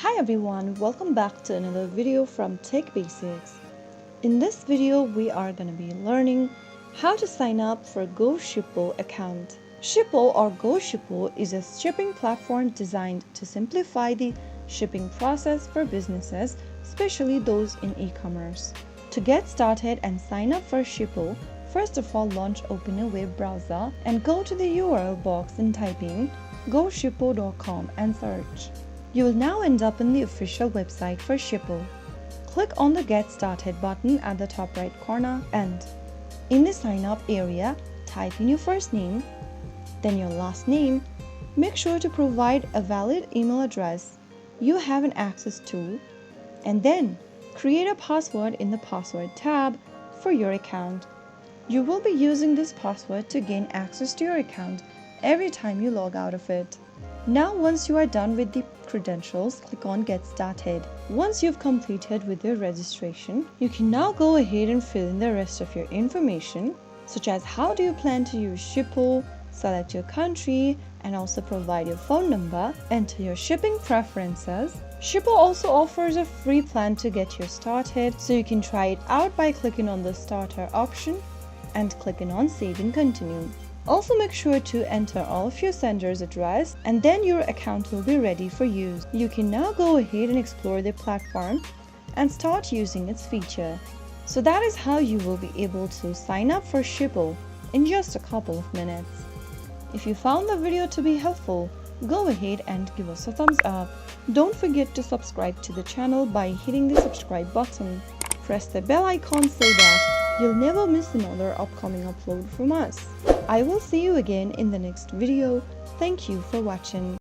Hi everyone, welcome back to another video from Techbasics. In this video, we are going to be learning how to sign up for Shippo account. Shippo or Shippo is a shipping platform designed to simplify the shipping process for businesses, especially those in e-commerce. To get started and sign up for Shippo, first of all open a web browser and go to the URL box and type in goshippo.com and search. You will now end up in the official website for Shippo. Click on the Get Started button at the top right corner and in the sign up area, type in your first name, then your last name. Make sure to provide a valid email address you have an access to, and then create a password in the Password tab for your account. You will be using this password to gain access to your account every time you log out of it. Now once you are done with the credentials, click on Get Started. Once you've completed with your registration, you can now go ahead and fill in the rest of your information, such as how do you plan to use Shippo, select your country, and also provide your phone number, enter your shipping preferences. Shippo also offers a free plan to get you started, so you can try it out by clicking on the starter option and clicking on Save and Continue. Also make sure to enter all of your sender's address and then your account will be ready for use. You can now go ahead and explore the platform and start using its feature. So that is how you will be able to sign up for Shippo in just a couple of minutes. If you found the video to be helpful, go ahead and give us a thumbs up. Don't forget to subscribe to the channel by hitting the subscribe button. Press the bell icon so that you'll never miss another upcoming upload from us. I will see you again in the next video. Thank you for watching.